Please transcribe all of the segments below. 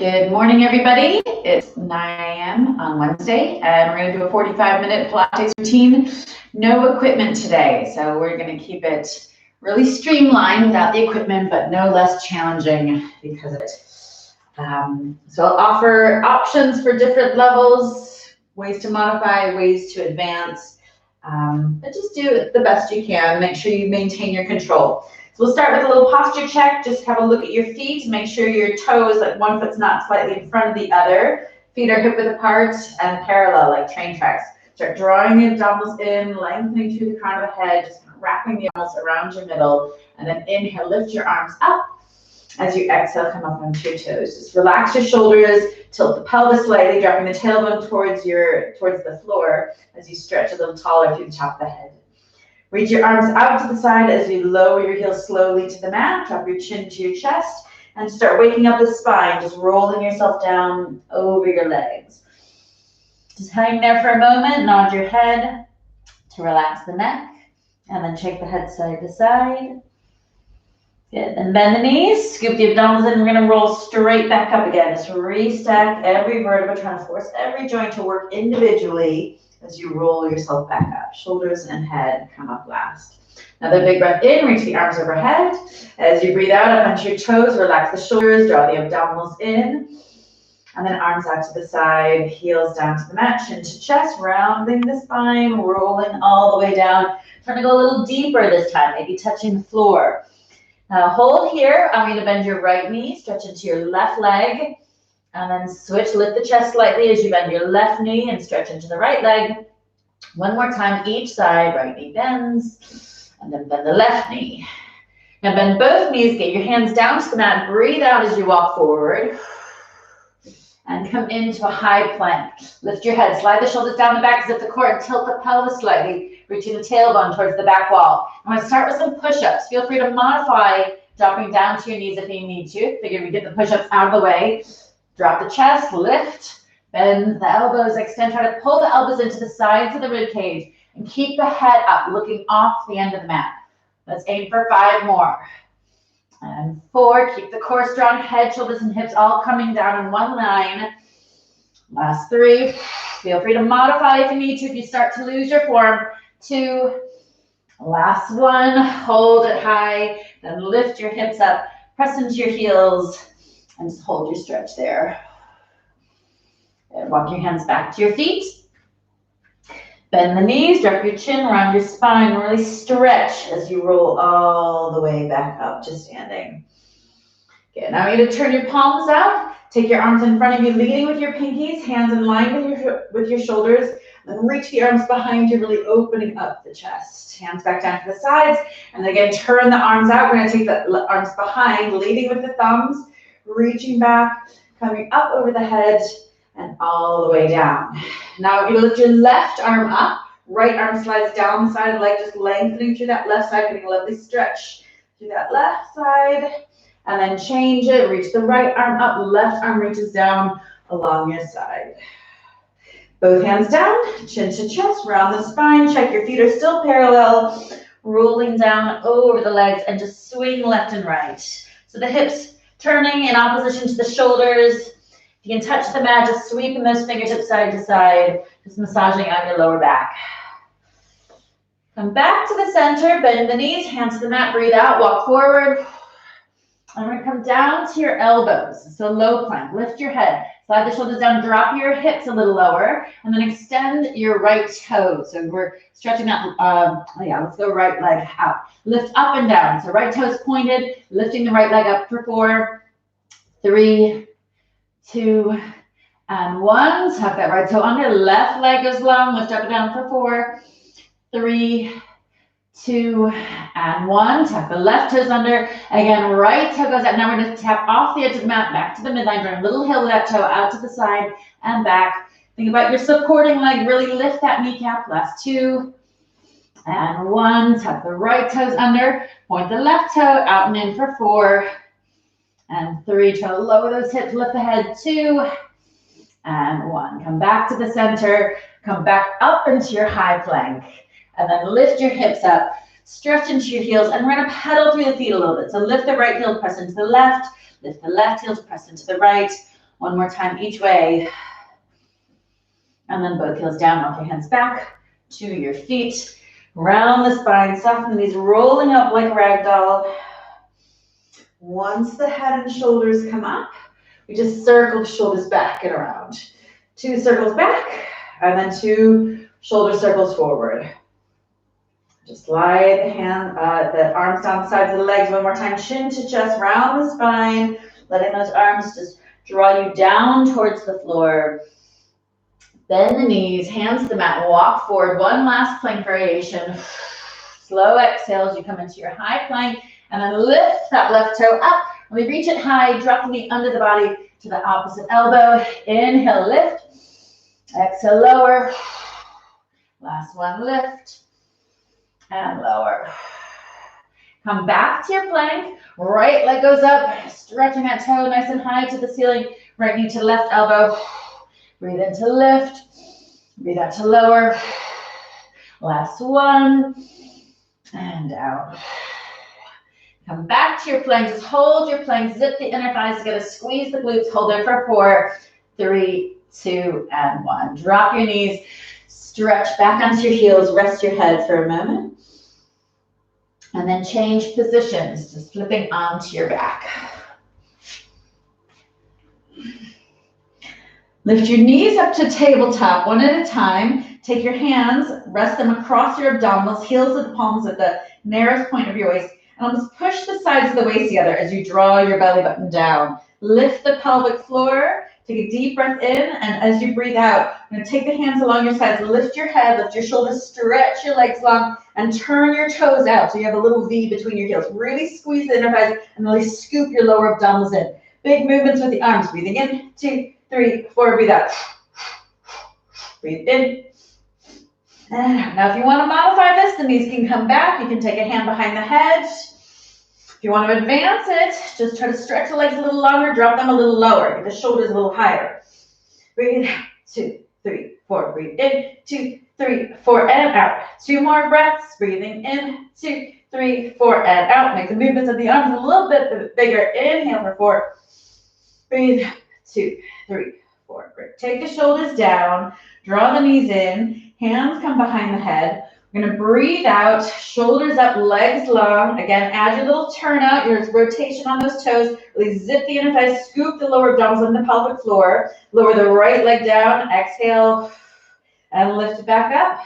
Good morning, everybody. It's 9 a.m. on Wednesday, and we're going to do a 45-minute Pilates routine. No equipment today, so we're going to keep it really streamlined without the equipment, but no less challenging because of it. So I'll offer options for different levels, ways to modify, ways to advance, but just do it the best you can. Make sure you maintain your control. So we'll start with a little posture check. Just have a look at your feet. Make sure your toes, like one foot's not slightly in front of the other. Feet are hip width apart and parallel like train tracks. Start drawing the abdominals in, lengthening through the crown of the head, just wrapping the arms around your middle. And then inhale, lift your arms up. As you exhale, come up onto your toes. Just relax your shoulders, tilt the pelvis slightly, dropping the tailbone towards the floor as you stretch a little taller through the top of the head. Reach your arms out to the side as you lower your heels slowly to the mat. Drop your chin to your chest and start waking up the spine, just rolling yourself down over your legs. Just hang there for a moment, nod your head to relax the neck, and then shake the head side to side. Good, then bend the knees, scoop the abdominals in. We're gonna roll straight back up again. Just restack every vertebra, trying to force every joint to work individually as you roll yourself back up. Shoulders and head come up last. Another big breath in, reach the arms overhead. As you breathe out, up onto your toes, relax the shoulders, draw the abdominals in. And then arms out to the side, heels down to the mat, chin to chest, rounding the spine, rolling all the way down. Trying to go a little deeper this time, maybe touching the floor. Now hold here. I'm going to bend your right knee, stretch into your left leg, and then switch, lift the chest slightly as you bend your left knee and stretch into the right leg. One more time each side, right knee bends, and then bend the left knee. Now bend both knees, get your hands down to the mat, breathe out as you walk forward, and come into a high plank. Lift your head, slide the shoulders down the back, zip the core, and tilt the pelvis slightly, reaching the tailbone towards the back wall. I'm going to start with some push-ups. Feel free to modify dropping down to your knees if you need to. Figure we get the push-ups out of the way. Drop the chest, lift, bend the elbows, extend, try to pull the elbows into the sides of the rib cage and keep the head up, looking off the end of the mat. Let's aim for 5 more. And 4, keep the core strong, head, shoulders, and hips all coming down in one line. Last 3, feel free to modify if you need to, if you start to lose your form. 2, last 1, hold it high, then lift your hips up, press into your heels, and just hold your stretch there. And walk your hands back to your feet. Bend the knees, drop your chin around your spine, really stretch as you roll all the way back up to standing. Okay, now you're going to turn your palms out, take your arms in front of you, leading with your pinkies, hands in line with your shoulders, then reach the arms behind you, really opening up the chest. Hands back down to the sides, and again, turn the arms out. We're going to take the arms behind, leading with the thumbs, reaching back, coming up over the head, and all the way down. Now you lift your left arm up, right arm slides down the side of the leg, just lengthening through that left side, getting a lovely stretch through that left side, and then change it, reach the right arm up, left arm reaches down along your side. Both hands down, chin to chest, round the spine, check your feet are still parallel, rolling down over the legs, and just swing left and right. So the hips turning in opposition to the shoulders. If you can touch the mat, just sweeping those fingertips side to side, just massaging out your lower back. Come back to the center, bend the knees, hands to the mat, breathe out, walk forward. I'm going to come down to your elbows, so low plank. Lift your head, slide the shoulders down, drop your hips a little lower, and then extend your right toe. So we're stretching that, let's go right leg out. Lift up and down, so right toes pointed, lifting the right leg up for 4, 3, 2, and 1. Tuck that right toe under, left leg goes long, lift up and down for 4, 3, 2, and 1. Tuck the left toes under. Again, right toe goes out. Now we're going to tap off the edge of the mat, back to the midline, turn a little heel with that toe out to the side and back. Think about your supporting leg. Really lift that kneecap. Last 2, and 1. Tuck the right toes under. Point the left toe out and in for 4, and 3. Try to lower those hips, lift the head. 2, and 1. Come back to the center. Come back up into your high plank. And then lift your hips up, stretch into your heels, and we're going to pedal through the feet a little bit. So lift the right heel, press into the left, lift the left heel to press into the right, One more time each way. And then both heels down, walk your hands back to your feet. Round the spine, soften the knees, rolling up like a rag doll. Once the head and shoulders come up, we just circle the shoulders back and around. 2 circles back, and then 2 shoulder circles forward. Just slide the arms down the sides of the legs one more time. Chin to chest, round the spine, letting those arms just draw you down towards the floor. Bend the knees, hands to the mat, walk forward. One last plank variation. Slow exhale as you come into your high plank, and then lift that left toe up. When we reach it high, drop the knee under the body to the opposite elbow. Inhale, lift. Exhale, lower. Last one, lift. And lower. Come back to your plank. Right leg goes up, stretching that toe nice and high to the ceiling. Right knee to left elbow. Breathe in to lift. Breathe out to lower. Last one. And out. Come back to your plank. Just hold your plank. Zip the inner thighs together. Squeeze the glutes. Hold it for 4, 3, 2, and 1. Drop your knees. Stretch back onto your heels. Rest your head for a moment. And then change positions. Just flipping onto your back. Lift your knees up to tabletop one at a time. Take your hands, rest them across your abdominals, heels of the palms at the nearest point of your waist, and almost push the sides of the waist together as you draw your belly button down. Lift the pelvic floor. Take a deep breath in, and as you breathe out, I'm going to take the hands along your sides, lift your head, lift your shoulders, stretch your legs long, and turn your toes out so you have a little V between your heels. Really squeeze the inner thighs and really scoop your lower abdominals in. Big movements with the arms. Breathing in, 2, 3, 4, breathe out. Breathe in. And out. Now if you want to modify this, the knees can come back. You can take a hand behind the head. If you want to advance it, just try to stretch the legs a little longer, drop them a little lower, get the shoulders a little higher. Breathe out, 2, 3, 4, breathe in, 2, 3, 4, and out. 2 more breaths, breathing in, 2, 3, 4, and out. Make the movements of the arms a little bit bigger. Inhale for 4. Breathe, 2, 3, 4. Great. Take the shoulders down, draw the knees in, hands come behind the head. We're going to breathe out, shoulders up, legs long. Again, add your little turn out, your rotation on those toes. Really zip the inner thighs, scoop the lower abdominals on the pelvic floor. Lower the right leg down, exhale, and lift it back up.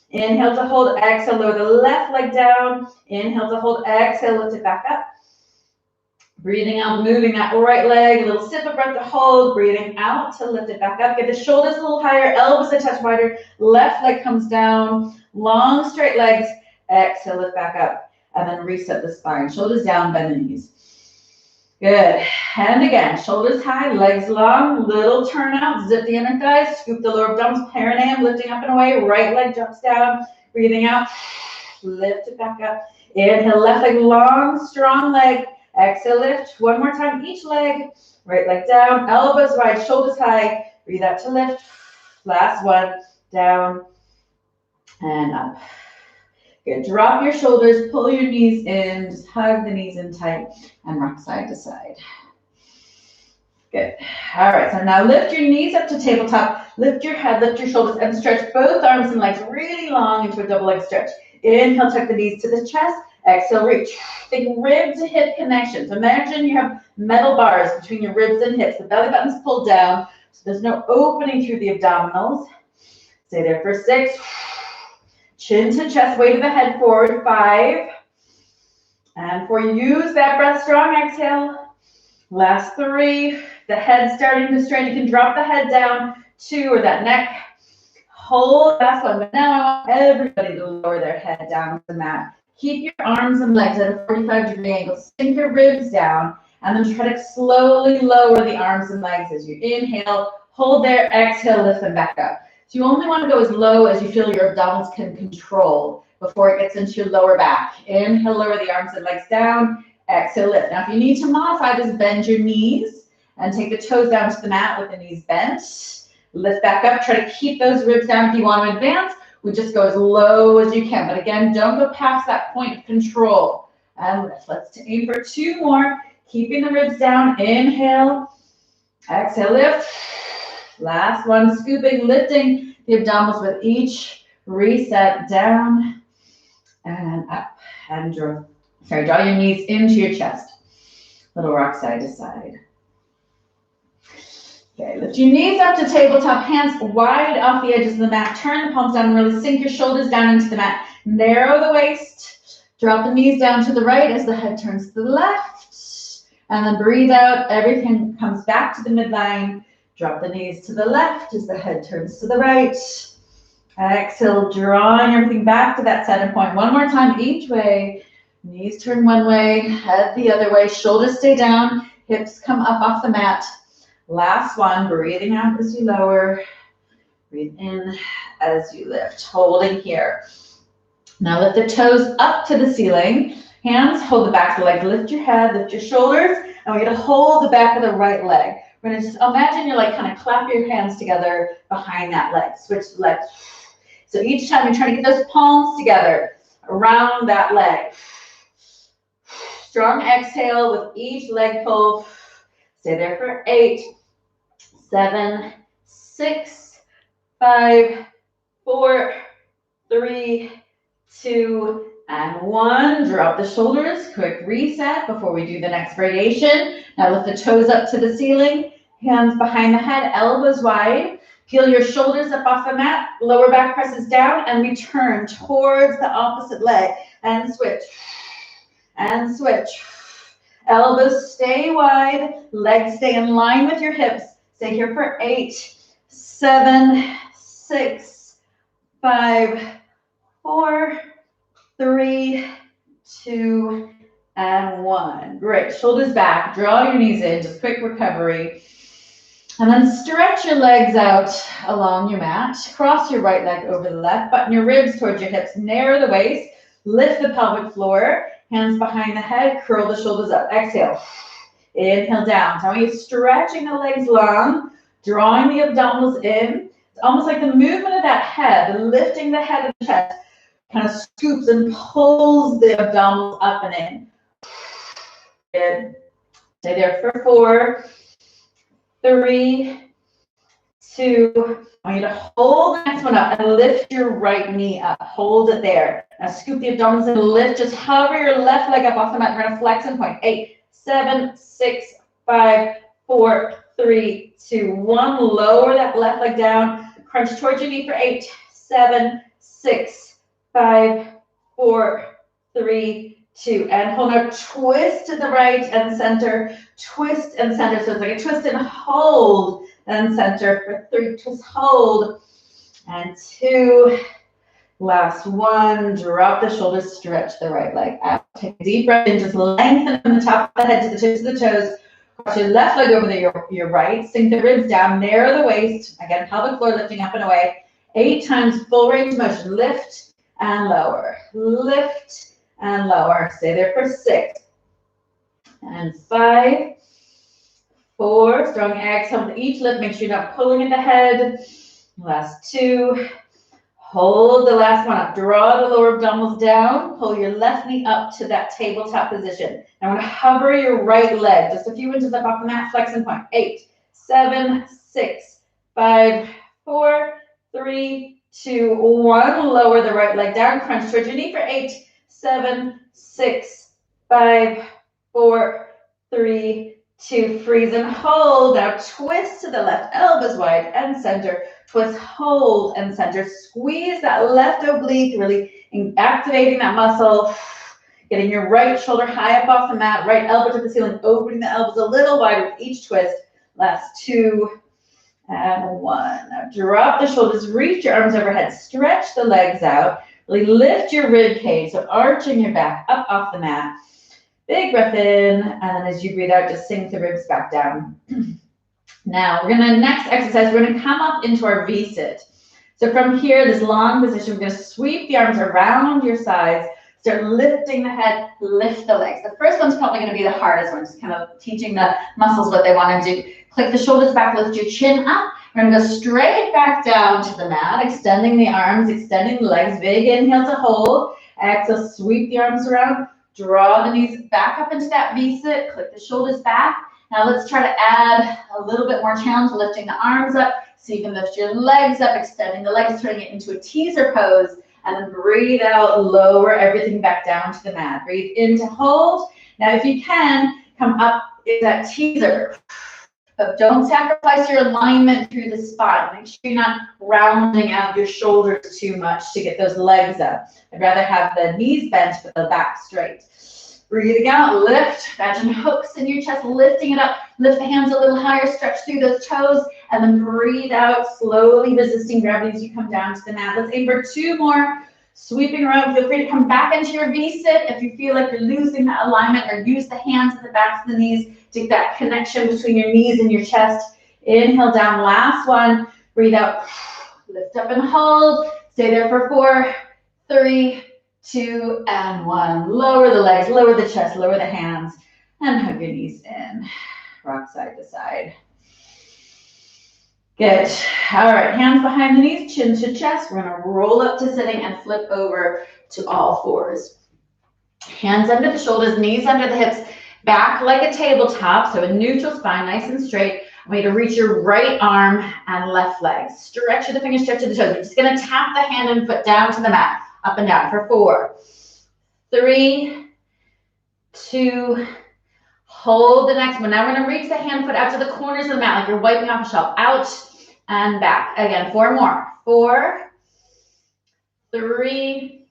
Inhale to hold, exhale, lower the left leg down. Inhale to hold, exhale, lift it back up. Breathing out, moving that right leg, a little sip of breath to hold, breathing out to lift it back up. Get the shoulders a little higher, elbows a touch wider, left leg comes down, long straight legs, exhale, lift back up, and then reset the spine. Shoulders down, bend the knees. Good. And again, shoulders high, legs long, little turn out, zip the inner thighs, scoop the lower abdominals, perineum, lifting up and away, right leg jumps down, breathing out, lift it back up. Inhale, left leg long, strong leg. Exhale, lift. One more time, each leg. Right leg down, elbows wide, shoulders high. Breathe out to lift. Last one, down and up. Good. Drop your shoulders, pull your knees in, just hug the knees in tight and rock side to side. Good. All right, so now lift your knees up to tabletop. Lift your head, lift your shoulders, and stretch both arms and legs really long into a double leg stretch. Inhale, tuck the knees to the chest. Exhale, reach. Think rib to hip connections. Imagine you have metal bars between your ribs and hips. The belly button's pulled down, so there's no opening through the abdominals. Stay there for 6. Chin to chest, weight of the head forward. 5. And 4, use that breath strong. Exhale. Last 3. The head starting to straighten. You can drop the head down. 2, or that neck. Hold. Last one. But now I want everybody to lower their head down to the mat. Keep your arms and legs at a 45-degree angle. Sink your ribs down, and then try to slowly lower the arms and legs as you inhale. Hold there. Exhale, lift them back up. So you only want to go as low as you feel your abdominals can control before it gets into your lower back. Inhale, lower the arms and legs down. Exhale, lift. Now, if you need to modify this, bend your knees and take the toes down to the mat with the knees bent. Lift back up. Try to keep those ribs down if you want to advance. We just go as low as you can. But again, don't go past that point of control. And lift. Let's aim for 2 more. Keeping the ribs down. Inhale. Exhale, lift. Last one, scooping, lifting the abdominals with each reset, down and up. And draw your knees into your chest. Little rock side to side. Okay, lift your knees up to tabletop, hands wide off the edges of the mat. Turn the palms down and really sink your shoulders down into the mat. Narrow the waist. Drop the knees down to the right as the head turns to the left. And then breathe out. Everything comes back to the midline. Drop the knees to the left as the head turns to the right. Exhale, drawing everything back to that center point. One more time each way. Knees turn one way, head the other way. Shoulders stay down. Hips come up off the mat. Last one, breathing out as you lower. Breathe in as you lift. Holding here. Now lift the toes up to the ceiling. Hands hold the back of the leg. Lift your head, lift your shoulders, and we're going to hold the back of the right leg. We're going to just imagine you're like kind of clap your hands together behind that leg. Switch the legs. So each time you're trying to get those palms together around that leg. Strong exhale with each leg pull. Stay there for 8, 7, 6, 5, 4, 3, 2, and 1. Drop the shoulders. Quick reset before we do the next variation. Now lift the toes up to the ceiling. Hands behind the head, elbows wide. Peel your shoulders up off the mat. Lower back presses down and we turn towards the opposite leg and switch. And switch. Elbows stay wide. Legs stay in line with your hips. Stay here for 8, 7, 6, 5, 4, 3, 2, and 1. Great. Shoulders back. Draw your knees in. Just quick recovery. And then stretch your legs out along your mat. Cross your right leg over the left. Button your ribs towards your hips. Narrow the waist. Lift the pelvic floor. Hands behind the head. Curl the shoulders up. Exhale. Inhale down. So I want you stretching the legs long. Drawing the abdominals in. It's almost like the movement of that head. Lifting the head of the chest. Kind of scoops and pulls the abdominals up and in. Good. Stay there for 4, 3, 2. I want you to hold the next one up and lift your right knee up. Hold it there. Now scoop the abdominals and lift. Just hover your left leg up off the mat. We're going to flex and point. 8, 7, 6, 5, 4, 3, 2, 1. Lower that left leg down. Crunch towards your knee for 8, 7, 6, 5, 4, 3, 2. And hold now. Twist to the right and center. Twist and center. So it's like a twist and hold and center for 3. Twist, hold. And 2. Last 1. Drop the shoulders. Stretch the right leg out. Take a deep breath in. Just lengthen from the top of the head to the tips of the toes. Cross your left leg over your right. Sink the ribs down. Narrow the waist. Again, pelvic floor lifting up and away. 8 times full range of motion. Lift and lower. Lift and lower. Stay there for 6. And 5, 4. Strong exhale with each lift. Make sure you're not pulling at the head. Last 2. Hold the last one up. Draw the lower abdominals down. Pull your left knee up to that tabletop position. Now we're going to hover your right leg just a few inches up off the mat. Flex and point. 8, 7, 6, 5, 4, 3, 2, 1. Lower the right leg down. Crunch towards your knee for 8, 7, 6, 5, 4, 3, 2. Freeze and hold. Now twist to the left. Elbows wide and center. Twist, hold, and center. Squeeze that left oblique, really activating that muscle. Getting your right shoulder high up off the mat. Right elbow to the ceiling. Opening the elbows a little wider with each twist. Last 2. And 1. Now drop the shoulders, reach your arms overhead, stretch the legs out, really lift your rib cage, so arching your back up off the mat. Big breath in, and then as you breathe out, just sink the ribs back down. Now we're gonna, next exercise, we're gonna come up into our V-sit. So from here, this long position, we're gonna sweep the arms around your sides, start lifting the head, lift the legs. The first one's probably gonna be the hardest one, just kind of teaching the muscles what they wanna do. Click the shoulders back, lift your chin up. We're gonna go straight back down to the mat, extending the arms, extending the legs. Big inhale to hold. Exhale, sweep the arms around. Draw the knees back up into that V-sit. Click the shoulders back. Now let's try to add a little bit more challenge, lifting the arms up. So you can lift your legs up, extending the legs, turning it into a teaser pose, and then breathe out, lower everything back down to the mat. Breathe in to hold. Now if you can, come up in that teaser. But don't sacrifice your alignment through the spine. Make sure you're not rounding out your shoulders too much to get those legs up. I'd rather have the knees bent but the back straight. Breathing out, lift, imagine hooks in your chest, lifting it up. Lift the hands a little higher, stretch through those toes, and then breathe out, slowly resisting gravity as you come down to the mat. Let's aim for 2 more. Sweeping around, feel free to come back into your V-sit if you feel like you're losing that alignment, or use the hands at the backs of the knees to get that connection between your knees and your chest. Inhale down, last one. Breathe out, lift up and hold. Stay there for 4, 3, 2, and 1. Lower the legs, lower the chest, lower the hands, and hug your knees in. Rock side to side. Good. All right, hands behind the knees, chin to chest. We're gonna roll up to sitting and flip over to all fours. Hands under the shoulders, knees under the hips, back like a tabletop, so a neutral spine, nice and straight. I want you to reach your right arm and left leg. Stretch the fingers, stretch the toes. You're just gonna tap the hand and foot down to the mat, up and down for 4, 3, 2, hold the next one. Now we're gonna reach the hand, foot out to the corners of the mat like you're wiping off a shelf. Out and back. Again, 4 more. 4, 3,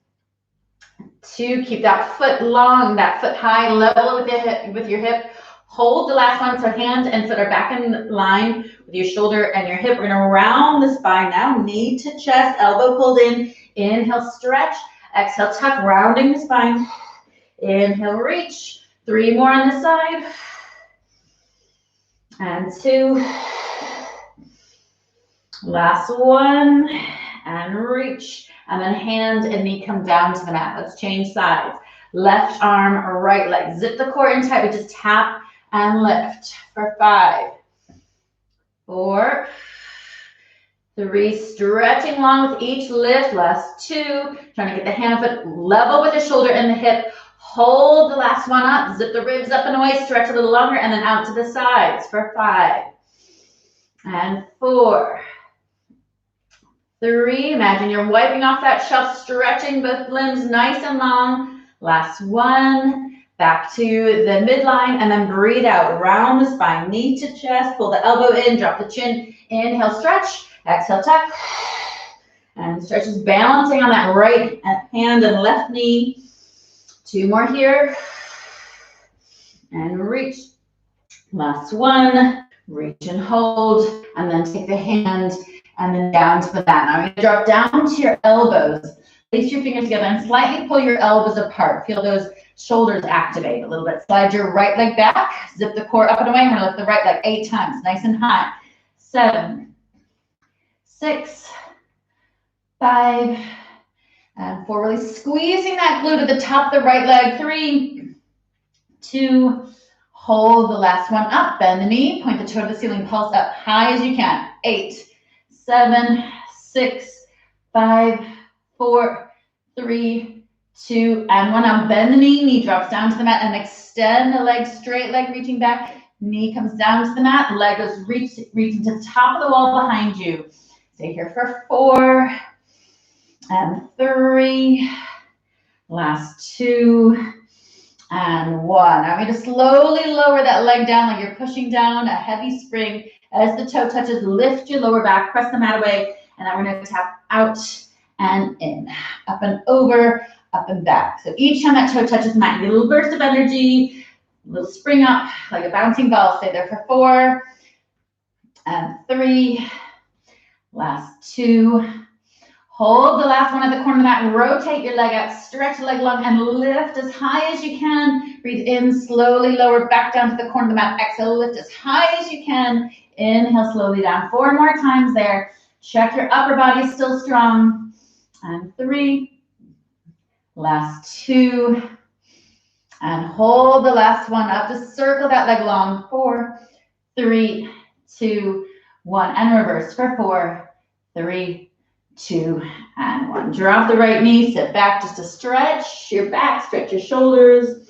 2. Keep that foot long, that foot high, level with your hip. Hold the last one, so hand and foot are back in line with your shoulder and your hip. We're gonna round the spine now, knee to chest, elbow pulled in. Inhale, stretch. Exhale, tuck, rounding the spine. Inhale, reach. 3 more on this side. And 2. Last one. And reach. And then hand and knee come down to the mat. Let's change sides. Left arm, right leg. Zip the core in tight, but just tap and lift for 5, 4, 3, stretching long with each lift. Last 2, trying to get the hand foot level with the shoulder and the hip. Hold the last one up, zip the ribs up and away, stretch a little longer, and then out to the sides for 5, and 4, 3. Imagine you're wiping off that shelf, stretching both limbs nice and long. Last 1. Back to the midline, and then breathe out. Round the spine, knee to chest. Pull the elbow in, drop the chin. Inhale, stretch. Exhale, tuck. And stretch is balancing on that right hand and left knee. 2 more here. And reach. Last 1. Reach and hold. And then take the hand and then down to the mat. Now I'm going to drop down to your elbows. Place your fingers together and slightly pull your elbows apart. Feel those shoulders activate a little bit. Slide your right leg back. Zip the core up and away. We're going to lift the right leg 8 times. Nice and high. 7, 6, 5, and 4. Really squeezing that glute at the top of the right leg. 3, 2. Hold the last one up. Bend the knee. Point the toe to the ceiling. Pulse up high as you can. 8, 7, 6, 5, 4, 3, 2, and 1. Now bend the knee, knee drops down to the mat, and extend the leg, straight leg reaching back. Knee comes down to the mat, leg goes reaching to the top of the wall behind you. Stay here for 4, and 3, last 2, and 1. Now we're going to slowly lower that leg down like you're pushing down a heavy spring. As the toe touches, lift your lower back, press the mat away, and then we're going to tap out and in, up and over, up and back. So each time that toe touches the mat, you get a little burst of energy, a little spring up like a bouncing ball. Stay there for 4, and 3, last 2. Hold the last one at the corner of the mat. Rotate your leg out, stretch the leg long, and lift as high as you can. Breathe in, slowly lower back down to the corner of the mat. Exhale, lift as high as you can. Inhale, slowly down. 4 more times there. Check your upper body is still strong. And 3, last 2, and hold the last one up to circle that leg long. 4, 3, 2, 1, and reverse for 4, 3, 2, and 1. Drop the right knee, sit back just to stretch your back, stretch your shoulders.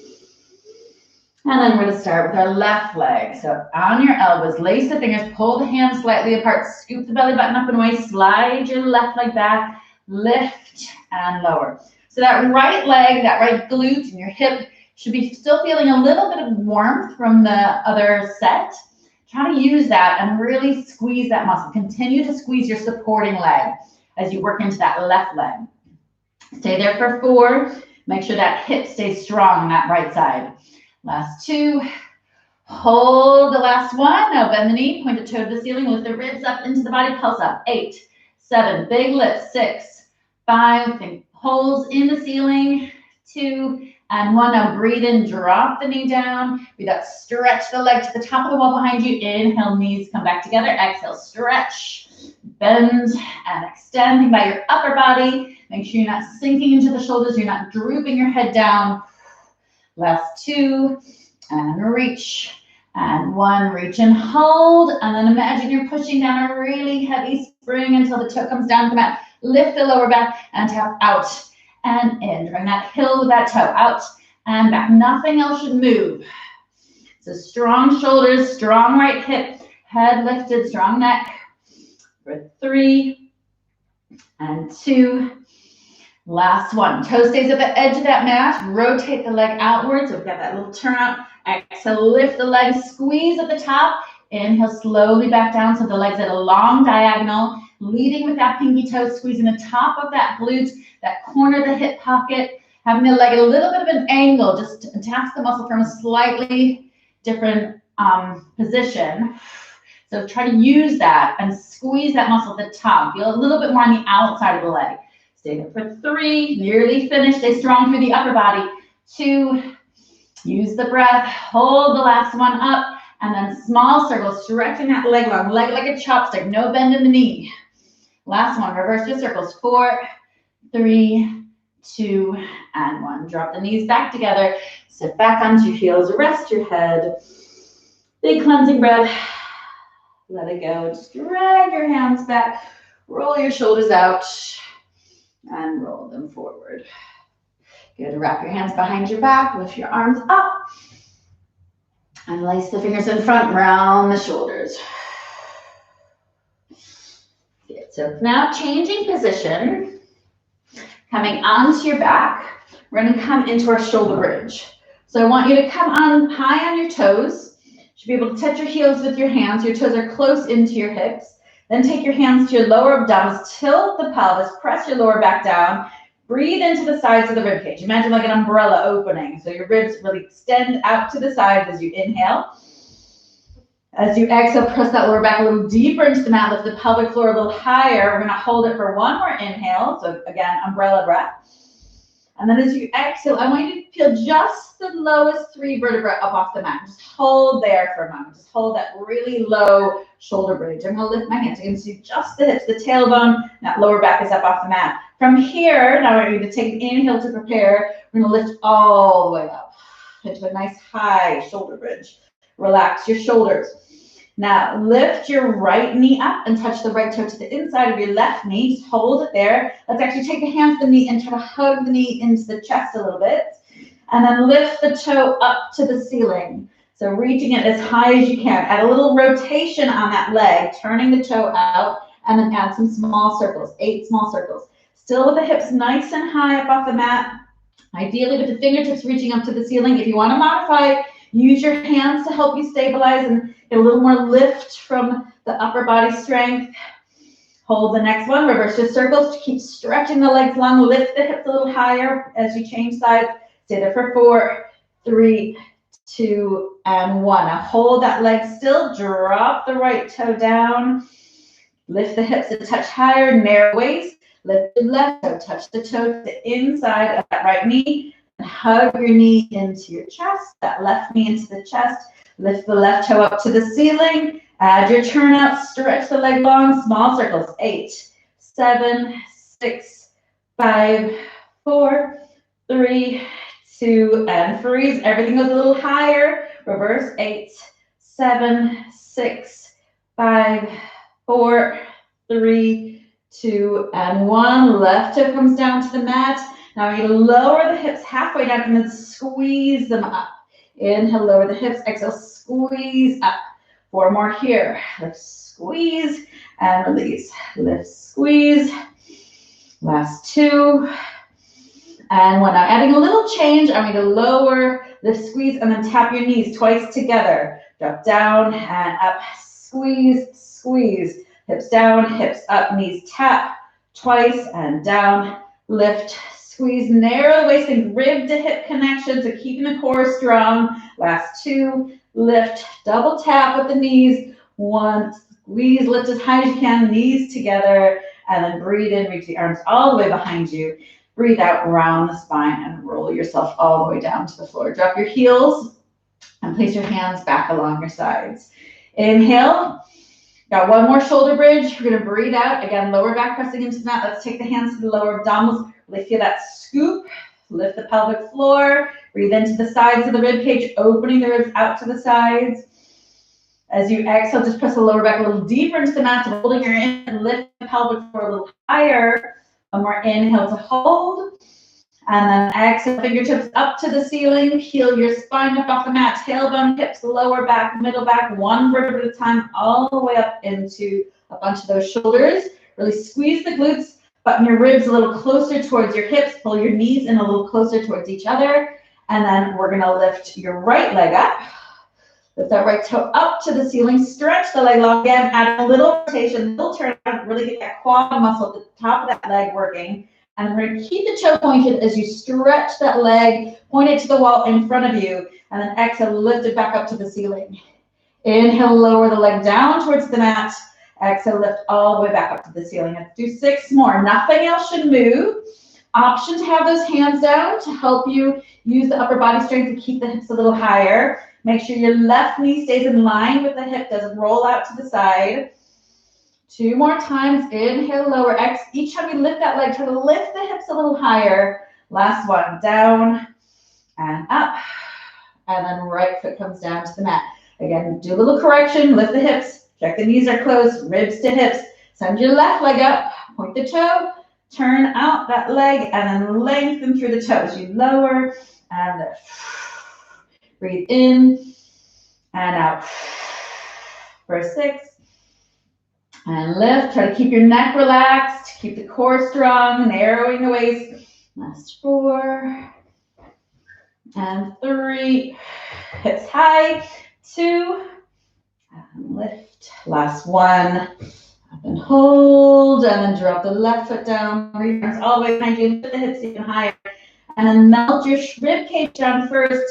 And then we're going to start with our left leg. So on your elbows, lace the fingers, pull the hands slightly apart, scoop the belly button up and away, slide your left leg back, lift and lower. So that right leg, that right glute and your hip should be still feeling a little bit of warmth from the other set. Try to use that and really squeeze that muscle. Continue to squeeze your supporting leg as you work into that left leg. Stay there for 4. Make sure that hip stays strong on that right side. Last 2. Hold the last 1. Now bend the knee, point the toe to the ceiling, lift the ribs up into the body, pulse up. 8, 7, big lift. 6, 5, think holes in the ceiling. 2 and 1. Now breathe in, drop the knee down. Breathe out, stretch the leg to the top of the wall behind you. Inhale, knees come back together. Exhale, stretch, bend, and extend. Think about your upper body. Make sure you're not sinking into the shoulders. You're not drooping your head down. Last 2, and reach. And 1, reach and hold. And then imagine you're pushing down a really heavy spring until the toe comes down to the mat. Lift the lower back and tap out and in. Bring that heel with that toe out and back. Nothing else should move. So strong shoulders, strong right hip, head lifted, strong neck. For 3 and 2. Last 1. Toe stays at the edge of that mat. Rotate the leg outwards. So we've got that little turnout. Exhale, lift the leg, squeeze at the top. Inhale, slowly back down so the leg's at a long diagonal. Leading with that pinky toe, squeezing the top of that glute, that corner of the hip pocket. Having the leg at a little bit of an angle, just to attach the muscle from a slightly different position. So try to use that and squeeze that muscle at the top. Feel a little bit more on the outside of the leg. Stay there for 3, nearly finished. Stay strong through the upper body. 2, use the breath. Hold the last 1 up. And then small circles, stretching that leg long, leg like a chopstick, no bend in the knee. Last 1, reverse your circles. 4, 3, 2, and 1. Drop the knees back together. Sit back onto your heels. Rest your head. Big cleansing breath. Let it go. Just drag your hands back. Roll your shoulders out. And roll them forward. Good. Wrap your hands behind your back. Lift your arms up. And lace the fingers in front. Round the shoulders. Good. So now changing position. Coming onto your back. We're going to come into our shoulder bridge. So I want you to come on high on your toes. You should be able to touch your heels with your hands. Your toes are close into your hips. Then take your hands to your lower abdominals, tilt the pelvis, press your lower back down, breathe into the sides of the rib cage. Imagine like an umbrella opening. So your ribs really extend out to the sides as you inhale. As you exhale, press that lower back a little deeper into the mat, lift the pelvic floor a little higher. We're gonna hold it for 1 more inhale. So again, umbrella breath. And then as you exhale, I want you to feel just the lowest 3 vertebrae up off the mat. Just hold there for a moment. Just hold that really low shoulder bridge. I'm going to lift my hands. You can see just the hips, the tailbone. That lower back is up off the mat. From here, now I want you to take an inhale to prepare. We're going to lift all the way up into a nice high shoulder bridge. Relax your shoulders. Now lift your right knee up and touch the right toe to the inside of your left knee. Just hold it there. Let's actually take the hands to the knee and try to hug the knee into the chest a little bit. And then lift the toe up to the ceiling. So reaching it as high as you can. Add a little rotation on that leg, turning the toe out, and then add some small circles, 8 small circles. Still with the hips nice and high up off the mat. Ideally with the fingertips reaching up to the ceiling. If you want to modify, use your hands to help you stabilize and get a little more lift from the upper body strength. Hold the next one. Reverse your circles. Keep stretching the legs long. Lift the hips a little higher as you change sides. Stay there for 4, 3, 2, and 1. Now hold that leg still. Drop the right toe down. Lift the hips a touch higher. Narrow waist. Lift the left toe. Touch the toe to the inside of that right knee. And hug your knee into your chest. That left knee into the chest. Lift the left toe up to the ceiling. Add your turnout. Stretch the leg long. Small circles. 8, 7, 6, 5, 4, 3, 2, and freeze. Everything goes a little higher. Reverse. 8, 7, 6, 5, 4, 3, 2, and 1. Left toe comes down to the mat. Now you lower the hips halfway down and then squeeze them up. Inhale, lower the hips. Exhale, squeeze up. 4 more here. Lift, squeeze, and release. Lift, squeeze. Last 2. And 1. Now adding a little change, I'm going to lower, lift, squeeze, and then tap your knees twice together. Drop down and up. Squeeze, squeeze. Hips down, hips up, knees tap. Twice and down. Lift, squeeze, narrow the waist and rib to hip connection, so keeping the core strong. Last 2, lift, double tap with the knees. 1, squeeze, lift as high as you can, knees together, and then breathe in, reach the arms all the way behind you. Breathe out, round the spine, and roll yourself all the way down to the floor. Drop your heels and place your hands back along your sides. Inhale. Got 1 more shoulder bridge. We're going to breathe out. Again, lower back pressing into the mat. Let's take the hands to the lower abdominals. Really feel that scoop. Lift the pelvic floor. Breathe into the sides of the rib cage, opening the ribs out to the sides. As you exhale, just press the lower back a little deeper into the mat, holding your in. Lift the pelvic floor a little higher. 1 more inhale to hold. And then exhale, fingertips up to the ceiling. Peel your spine up off the mat. Tailbone, hips, lower back, middle back. 1 vertebra at a time, all the way up into a bunch of those shoulders. Really squeeze the glutes. Button your ribs a little closer towards your hips. Pull your knees in a little closer towards each other. And then we're going to lift your right leg up. Lift that right toe up to the ceiling. Stretch the leg long again. Add a little rotation, little turn around. Really get that quad muscle at the top of that leg working. And we're going to keep the toe pointed as you stretch that leg, point it to the wall in front of you, and then exhale, lift it back up to the ceiling. Inhale, lower the leg down towards the mat. Exhale, lift all the way back up to the ceiling. Let's do 6 more. Nothing else should move. Option to have those hands down to help you use the upper body strength to keep the hips a little higher. Make sure your left knee stays in line with the hip, doesn't roll out to the side. 2 more times. Inhale, lower. Each time you lift that leg, try to lift the hips a little higher. Last 1. Down and up. And then right foot comes down to the mat. Again, do a little correction. Lift the hips. Check the knees are close. Ribs to hips. Send your left leg up. Point the toe. Turn out that leg. And then lengthen through the toes. You lower and lift. Breathe in and out. For 6. And lift. Try to keep your neck relaxed. Keep the core strong. Narrowing the waist. Last 4. And 3. Hips high. 2. And lift. Last 1. Up and hold. And then drop the left foot down. Bring your arms all the way behind you. Lift the hips even higher. And then melt your rib cage down first.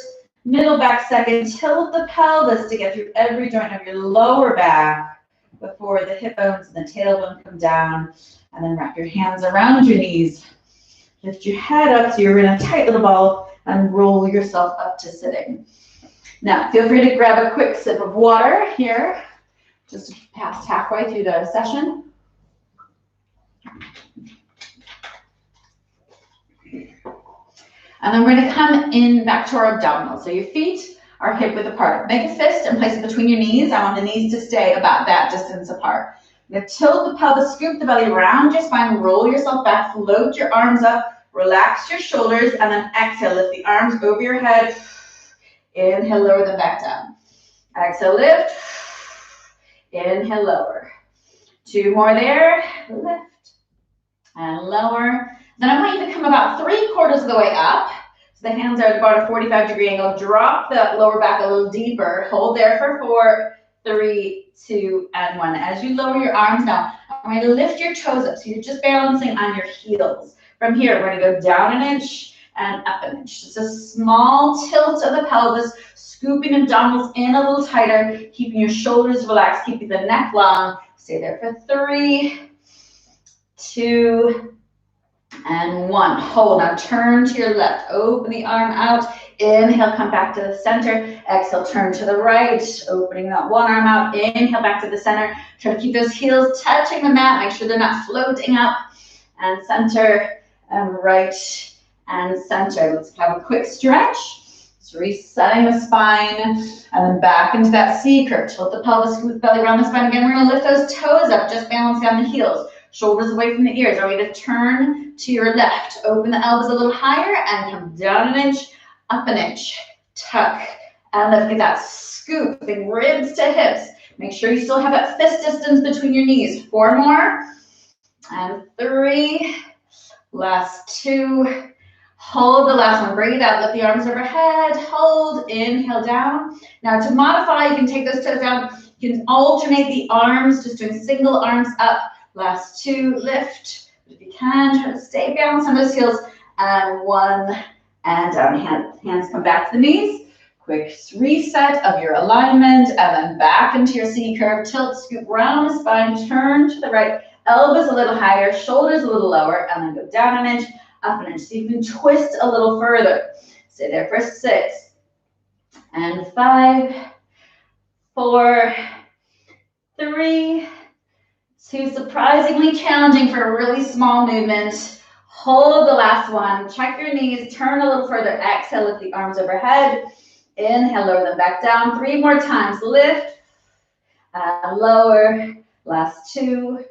Middle back second. Tilt the pelvis to get through every joint of your lower back before the hip bones and the tailbone come down. And then wrap your hands around your knees. Lift your head up so you're in a tight little ball and roll yourself up to sitting. Now, feel free to grab a quick sip of water here, just past halfway through the session. And then we're going to come in back to our abdominals. So your feet are hip width apart. Make a fist and place it between your knees. I want the knees to stay about that distance apart. You're going to tilt the pelvis, scoop the belly around your spine, roll yourself back, float your arms up, relax your shoulders, and then exhale. Lift the arms over your head. Inhale, lower them back down. Exhale, lift. Inhale, lower. 2 more there. Lift and lower. Then I want you to come about 3/4 of the way up. So the hands are at about a 45-degree angle. Drop the lower back a little deeper. Hold there for 4, 3, 2, and 1. As you lower your arms now, I'm going to lift your toes up. So you're just balancing on your heels. From here, we're going to go down an inch and up an inch. Just a small tilt of the pelvis, scooping abdominals in a little tighter, keeping your shoulders relaxed, keeping the neck long. Stay there for 3, 2, and 1. Hold. Now turn to your left. Open the arm out. Inhale, come back to the center. Exhale, turn to the right. Opening that one arm out. Inhale, back to the center. Try to keep those heels touching the mat. Make sure they're not floating up. And center and right and center. Let's have a quick stretch. Just resetting the spine. And then back into that C curve. Tilt the pelvis, scoop the belly around the spine. Again, we're going to lift those toes up. Just balancing on the heels. Shoulders away from the ears. Are we going to turn to your left? Open the elbows a little higher and come down an inch, up an inch. Tuck And let's get that scoop, big ribs to hips. Make sure you still have that fist distance between your knees. 4 more. And 3. Last 2. Hold the last one. Bring it out. Lift the arms overhead. Hold. Inhale down. Now to modify, you can take those toes down. You can alternate the arms, just doing single arms up. Last 2. Lift. If you can, try to stay balanced on those heels. And 1. And down. Hands come back to the knees. Quick reset of your alignment. And then back into your C curve. Tilt, scoop, round the spine. Turn to the right. Elbows a little higher. Shoulders a little lower. And then go down an inch. Up an inch, so you can twist a little further. Stay there for 6 and 5, 4, 3, 2. Surprisingly challenging for a really small movement. Hold the last one. Check your knees. Turn a little further. Exhale, lift the arms overhead. Inhale, lower them back down. 3 more times. Lift and lower. Last 2.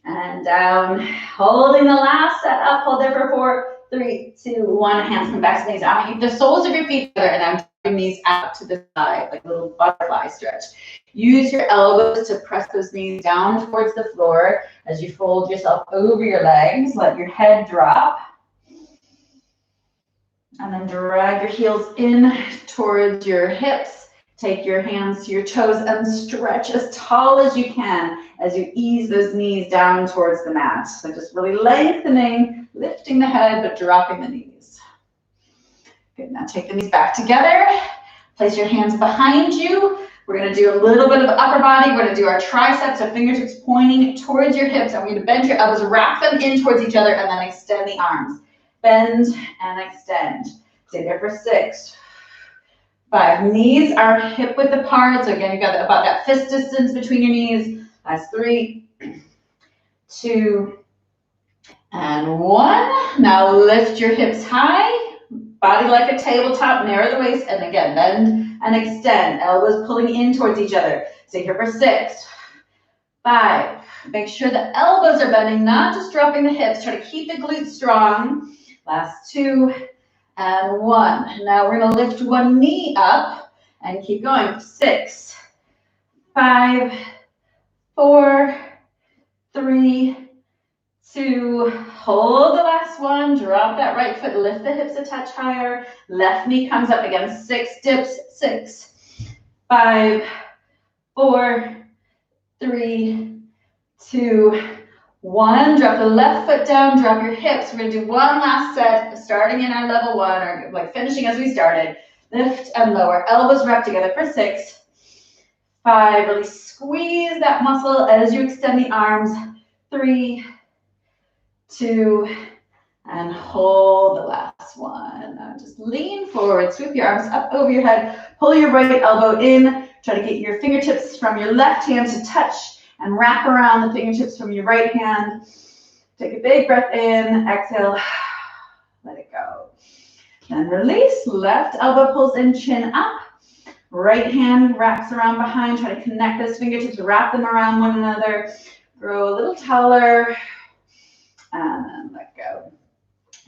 And down, holding the last set up. Hold there for 4, 3, 2, 1. Hands come back to the knees. I want you, the soles of your feet together, and I'm drawing these out to the side, like a little butterfly stretch. Use your elbows to press those knees down towards the floor as you fold yourself over your legs. Let your head drop. And then drag your heels in towards your hips. Take your hands to your toes and stretch as tall as you can as you ease those knees down towards the mat. So just really lengthening, lifting the head, but dropping the knees. Good, now take the knees back together. Place your hands behind you. We're gonna do a little bit of upper body. We're gonna do our triceps, so fingertips pointing towards your hips. And we're gonna bend your elbows, wrap them in towards each other, and then extend the arms. Bend and extend. Stay there for 6. 5. Knees are hip width apart. So again, you've got about that fist distance between your knees. Last 3, 2, and 1. Now lift your hips high. Body like a tabletop. Narrow the waist. And again, bend and extend. Elbows pulling in towards each other. Stay here for 6, 5. Make sure the elbows are bending, not just dropping the hips. Try to keep the glutes strong. Last 2. And 1. Now we're going to lift one knee up and keep going. 6, 5, 4, 3, 2. Hold the last one. Drop that right foot. Lift the hips a touch higher. Left knee comes up again. 6 dips. 6, 5, 4, 3, 2, 1. Drop the left foot down, drop your hips. We're going to do one last set, starting in our level 1, or like finishing as we started. Lift and lower. Elbows wrap together for 6, 5. Really squeeze that muscle as you extend the arms. 3, 2, and hold the last one. Now just lean forward, sweep your arms up over your head, pull your right elbow in. Try to get your fingertips from your left hand to touch and wrap around the fingertips from your right hand. Take a big breath in, exhale, let it go. Then release, left elbow pulls in, chin up. Right hand wraps around behind, try to connect those fingertips, wrap them around one another. Grow a little taller, and then let go.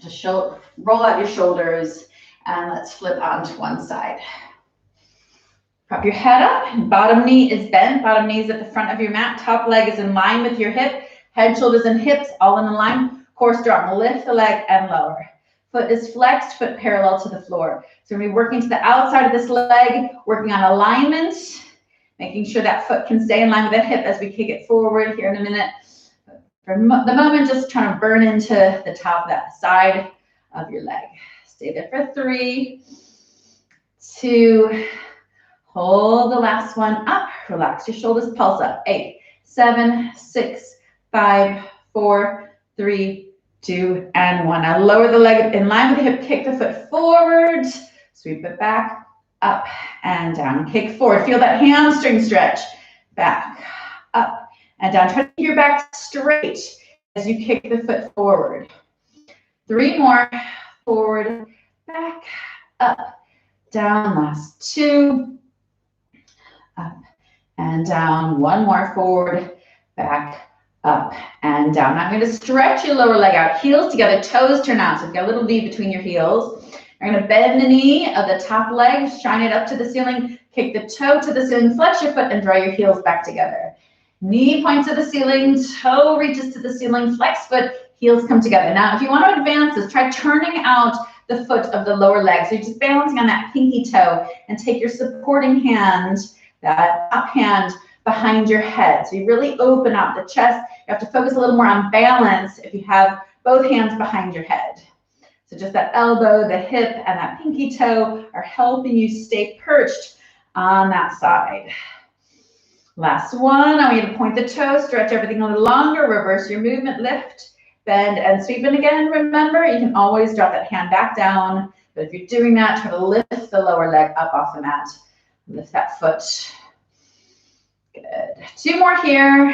Just roll out your shoulders, and let's flip onto one side. Prop your head up, bottom knee is bent, bottom knee is at the front of your mat, top leg is in line with your hip, head, shoulders, and hips all in line, core strong, lift the leg and lower. Foot is flexed, foot parallel to the floor. So we're going to be working to the outside of this leg, working on alignment, making sure that foot can stay in line with the hip as we kick it forward here in a minute. For the moment, just trying to burn into the top of that side of your leg. Stay there for 3, 2, hold the last one up. Relax your shoulders, pulse up. 8, 7, 6, 5, 4, 3, 2, and 1. Now lower the leg in line with the hip, kick the foot forward, sweep it back, up and down. Kick forward. Feel that hamstring stretch. Back, up and down. Try to keep your back straight as you kick the foot forward. 3 more. Forward, back, up, down. Last 2. Up and down. 1 more. Forward, back, up and down. Now I'm going to stretch your lower leg out. Heels together, toes turn out. So you've got a little V between your heels. You're gonna bend the knee of the top leg, shine it up to the ceiling, kick the toe to the ceiling, flex your foot and draw your heels back together. Knee points to the ceiling, toe reaches to the ceiling, flex foot, heels come together. Now, if you want to advance this, try turning out the foot of the lower leg. So you're just balancing on that pinky toe and take your supporting hand, that top hand, behind your head. So you really open up the chest. You have to focus a little more on balance if you have both hands behind your head. So just that elbow, the hip, and that pinky toe are helping you stay perched on that side. Last one, I want you to point the toe, stretch everything a little longer, reverse your movement, lift, bend, and sweep. And again, remember, you can always drop that hand back down, but if you're doing that, try to lift the lower leg up off the mat. Lift that foot. Good. Two more here.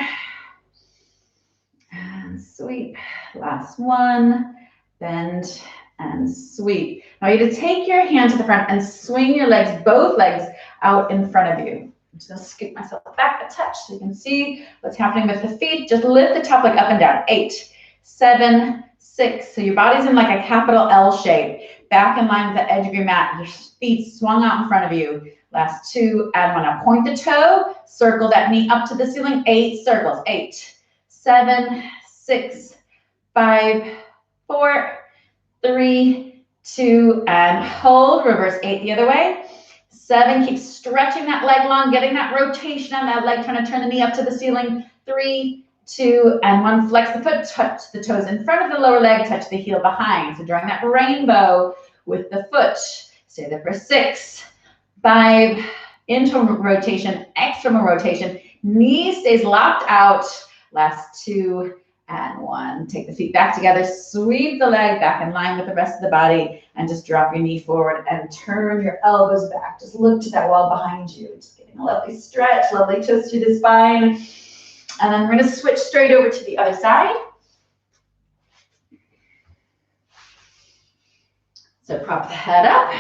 And sweep. Last one, bend, and sweep. Now you need to take your hand to the front and swing your legs, both legs, out in front of you. I'm just going to scoop myself back a touch so you can see what's happening with the feet. Just lift the top leg up and down. 8, 7, 6. So your body's in like a capital L shape. Back in line with the edge of your mat. Your feet swung out in front of you. Last 2 and 1. Now point the toe. Circle that knee up to the ceiling. 8 circles. 8, 7, 6, 5, 4, 3, 2, and hold. Reverse 8 the other way. 7, keep stretching that leg long, getting that rotation on that leg, trying to turn the knee up to the ceiling. 3, 2, and 1. Flex the foot, touch the toes in front of the lower leg, touch the heel behind. So drawing that rainbow with the foot. Stay there for 6, 5, internal rotation, external rotation. Knee stays locked out. Last 2 and 1. Take the feet back together, sweep the leg back in line with the rest of the body, and just drop your knee forward and turn your elbows back. Just look to that wall behind you. Just getting a lovely stretch, lovely twist through the spine. And then we're going to switch straight over to the other side. So prop the head up,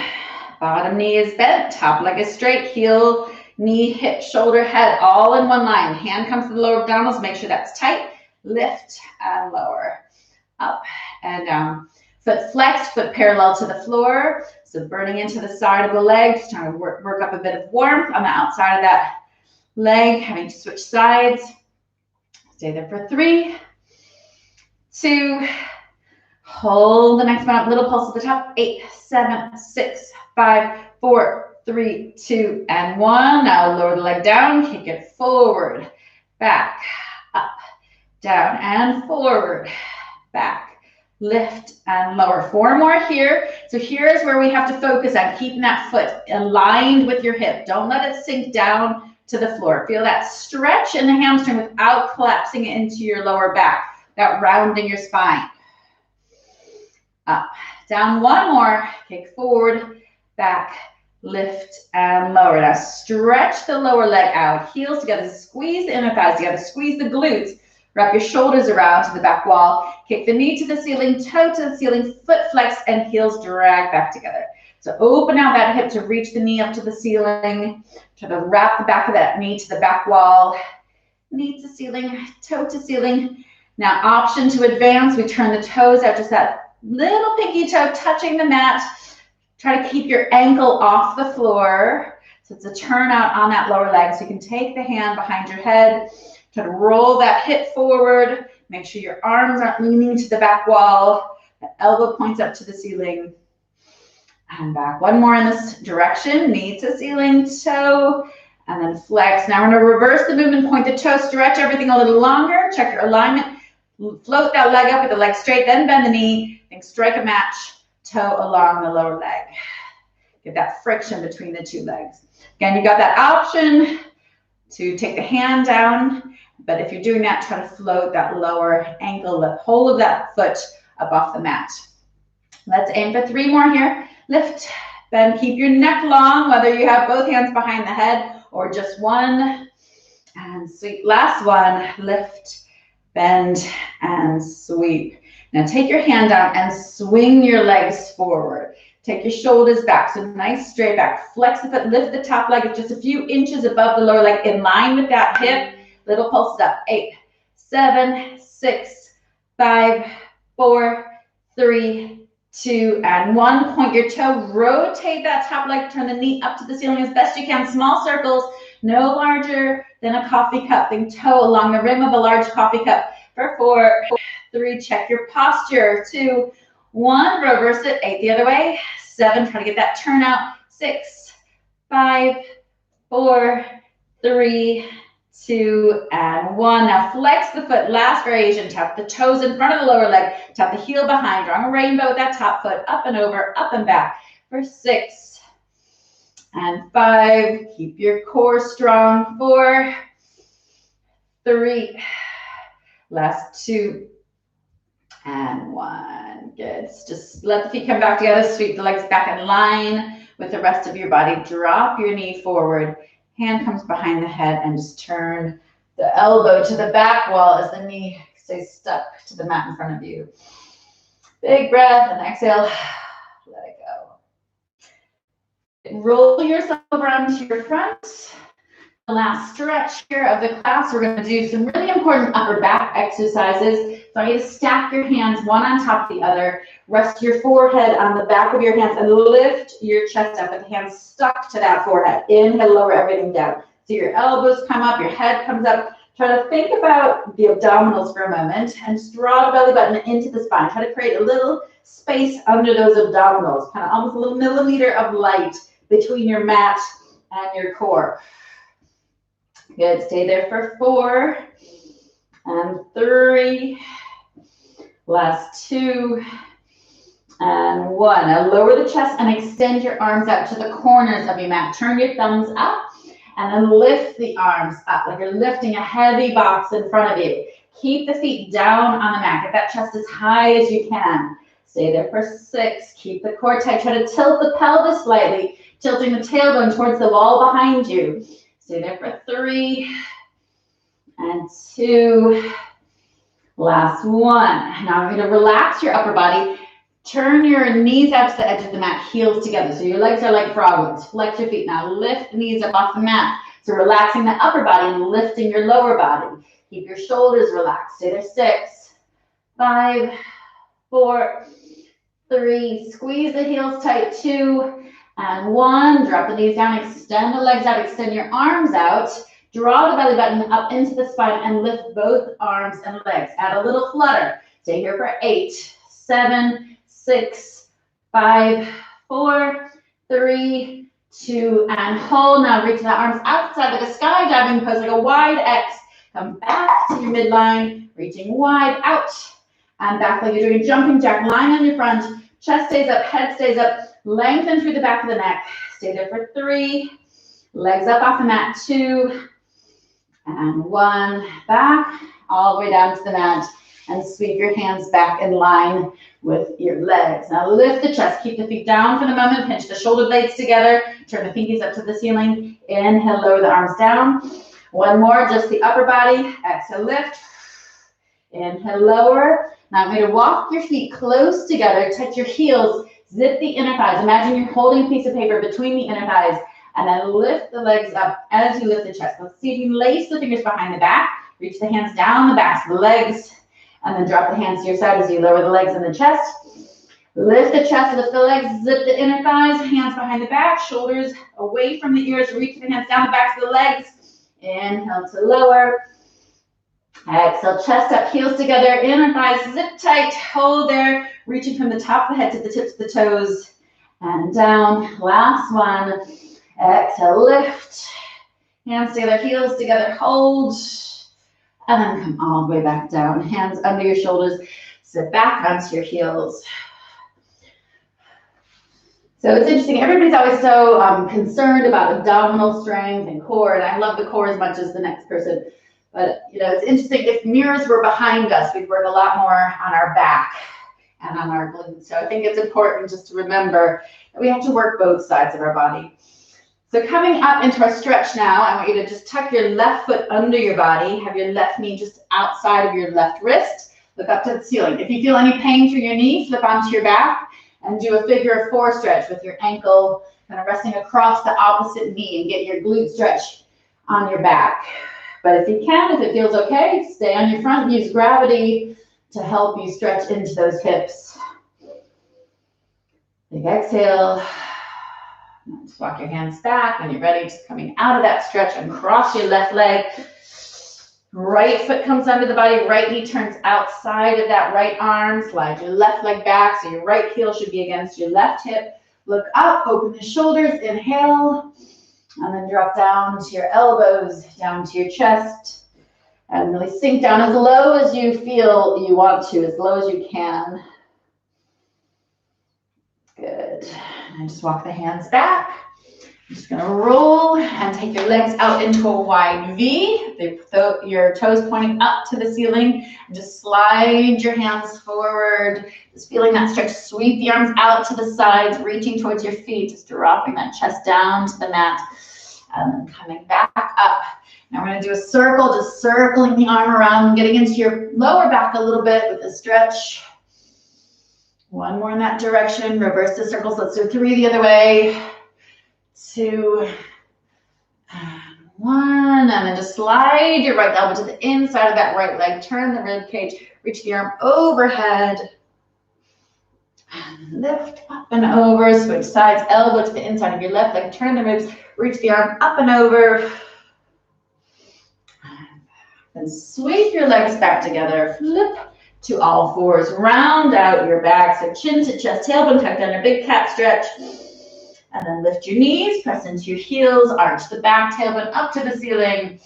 bottom knee is bent, top leg is straight, heel, knee, hip, shoulder, head, all in one line. Hand comes to the lower abdominals, make sure that's tight. Lift and lower, up and down. Foot flexed, foot parallel to the floor. So burning into the side of the leg, just trying to work up a bit of warmth on the outside of that leg, having to switch sides. Stay there for 3, 2, hold the next one up, little pulse at the top. 8, 7, 6, 5, 4, 3, 2, and 1. Now lower the leg down, kick it forward, back, up, down, and forward, back, lift, and lower. 4 more here. So here's where we have to focus on keeping that foot aligned with your hip. Don't let it sink down to the floor. Feel that stretch in the hamstring without collapsing it into your lower back, without rounding your spine. Up, down, 1 more, kick forward, back, lift, and lower. Now stretch the lower leg out, heels together, squeeze the inner thighs together, squeeze the glutes, wrap your shoulders around to the back wall, kick the knee to the ceiling, toe to the ceiling, foot flex, and heels drag back together. So open out that hip to reach the knee up to the ceiling, try to wrap the back of that knee to the back wall, knee to ceiling, toe to ceiling. Now option to advance, we turn the toes out, just that little pinky toe touching the mat. Try to keep your ankle off the floor. So it's a turn out on that lower leg. So you can take the hand behind your head, try to roll that hip forward. Make sure your arms aren't leaning to the back wall. The elbow points up to the ceiling. And back. 1 more in this direction. Knee to ceiling, toe, and then flex. Now we're going to reverse the movement. Point the toe, stretch everything a little longer. Check your alignment. Float that leg up with the leg straight, then bend the knee. Then strike a match. Toe along the lower leg. Get that friction between the 2 legs. Again, you got that option to take the hand down, but if you're doing that, try to float that lower ankle, the whole of that foot up off the mat. Let's aim for 3 more here. Lift, bend, keep your neck long, whether you have both hands behind the head or just one. And sweep. Last one, lift, bend, and sweep. Now take your hand down and swing your legs forward. Take your shoulders back, so nice straight back. Flex the foot, lift the top leg just a few inches above the lower leg in line with that hip. Little pulses up. 8, 7, 6, 5, 4, 3, 2, and 1. Point your toe, rotate that top leg, turn the knee up to the ceiling as best you can. Small circles, no larger than a coffee cup. Think toe along the rim of a large coffee cup. For 4, 3, check your posture. 2, 1, reverse it, 8 the other way. 7, try to get that turn out. 6, 5, 4, 3, 2, and 1. Now flex the foot, last variation. Tap the toes in front of the lower leg, tap the heel behind, drawing a rainbow with that top foot, up and over, up and back. For 6 and 5, keep your core strong. 4, 3, last 2, and 1. Good. Just let the feet come back together, sweep the legs back in line with the rest of your body. Drop your knee forward. Hand comes behind the head and just turn the elbow to the back wall as the knee stays stuck to the mat in front of you. Big breath and exhale. Let it go. Roll yourself around to your front. The last stretch here of the class, we're going to do some really important upper back exercises. So I want you to stack your hands one on top of the other. Rest your forehead on the back of your hands and lift your chest up with the hands stuck to that forehead. Inhale, lower everything down. So your elbows come up, your head comes up. Try to think about the abdominals for a moment and just draw the belly button into the spine. Try to create a little space under those abdominals, kind of almost a little millimeter of light between your mat and your core. Good, stay there for 4 and 3, last 2 and 1. Now lower the chest and extend your arms out to the corners of your mat. Turn your thumbs up and then lift the arms up like you're lifting a heavy box in front of you. Keep the feet down on the mat. Get that chest as high as you can. Stay there for 6. Keep the core tight. Try to tilt the pelvis slightly, tilting the tailbone towards the wall behind you. Stay there for 3 and 2. Last 1. Now I'm going to relax your upper body. Turn your knees out to the edge of the mat, heels together. So your legs are like frog legs. Flex your feet. Now lift the knees up off the mat. So relaxing the upper body and lifting your lower body. Keep your shoulders relaxed. Stay there. 6, 5, 4, 3. Squeeze the heels tight. 2 and 1. Drop the knees down. Extend the legs out. Extend your arms out. Draw the belly button up into the spine and lift both arms and legs. Add a little flutter. Stay here for 8, 7, 6, 5, 4, 3, 2, and hold. Now reach the arms outside like a skydiving pose, like a wide X. Come back to your midline, reaching wide out and back like you're doing a jumping jack. Line on your front, chest stays up, head stays up. Lengthen through the back of the neck. Stay there for 3. Legs up off the mat. 2 and 1. Back all the way down to the mat and sweep your hands back in line with your legs. Now lift the chest. Keep the feet down for the moment. Pinch the shoulder blades together. Turn the pinkies up to the ceiling. Inhale, lower the arms down. 1 more, just the upper body. Exhale, lift. Inhale, lower. Now I'm going to walk your feet close together. Touch your heels. Zip the inner thighs. Imagine you're holding a piece of paper between the inner thighs and then lift the legs up as you lift the chest. Let's see if you can lace the fingers behind the back. Reach the hands down the backs of the legs and then drop the hands to your side as you lower the legs and the chest. Lift the chest, lift the legs, zip the inner thighs, hands behind the back, shoulders away from the ears. Reach the hands down the backs of the legs. Inhale to lower. Exhale, chest up, heels together, inner thighs zip tight. Hold there. Reaching from the top of the head to the tips of the toes and down. Last 1. Exhale, lift. Hands together, heels together, hold. And then come all the way back down. Hands under your shoulders. Sit back onto your heels. So it's interesting. Everybody's always so concerned about abdominal strength and core. And I love the core as much as the next person. But, you know, it's interesting. If mirrors were behind us, we'd work a lot more on our back and on our glutes. So I think it's important just to remember that we have to work both sides of our body. So coming up into our stretch now, I want you to just tuck your left foot under your body. Have your left knee just outside of your left wrist. Look up to the ceiling. If you feel any pain through your knee, flip onto your back and do a figure of 4 stretch with your ankle kind of resting across the opposite knee and get your glute stretch on your back. But if you can, if it feels okay, stay on your front. Use gravity to help you stretch into those hips. Big exhale. Just walk your hands back when you're ready. Just coming out of that stretch and cross your left leg. Right foot comes under the body. Right knee turns outside of that right arm. Slide your left leg back so your right heel should be against your left hip. Look up, open the shoulders, inhale, and then drop down to your elbows, down to your chest, and really sink down as low as you feel you want to, as low as you can. Good. And just walk the hands back. I'm just gonna roll and take your legs out into a wide V. Your toes pointing up to the ceiling. And just slide your hands forward. Just feeling that stretch. Sweep the arms out to the sides, reaching towards your feet. Just dropping that chest down to the mat. And then coming back up. Now we're gonna do a circle, just circling the arm around, getting into your lower back a little bit with a stretch. One more in that direction. Reverse the circles. Let's do 3 the other way. 2, and 1, and then just slide your right elbow to the inside of that right leg. Turn the rib cage, reach the arm overhead, and lift up and over. Switch sides, elbow to the inside of your left leg. Turn the ribs, reach the arm up and over. Then sweep your legs back together. Flip to all fours. Round out your back, so chin to chest, tailbone tucked under, big cat stretch. And then lift your knees, press into your heels, arch the back, tailbone up to the ceiling.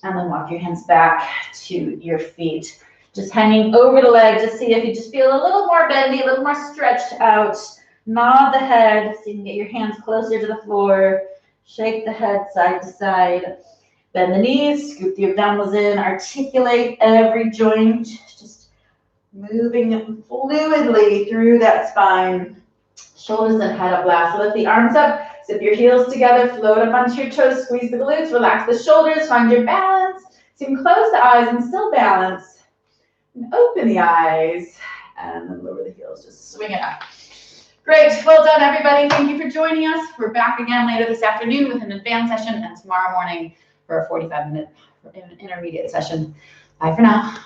And then walk your hands back to your feet. Just hanging over the leg, just see if you just feel a little more bendy, a little more stretched out. Nod the head so you can get your hands closer to the floor. Shake the head side to side. Bend the knees, scoop the abdominals in, articulate every joint. Just moving fluidly through that spine. Shoulders and head up last. Lift the arms up. Zip your heels together. Float up onto your toes. Squeeze the glutes. Relax the shoulders. Find your balance. So you can close the eyes and still balance. And open the eyes. And then lower the heels. Just swing it up. Great. Well done, everybody. Thank you for joining us. We're back again later this afternoon with an advanced session and tomorrow morning for a 45-minute intermediate session. Bye for now.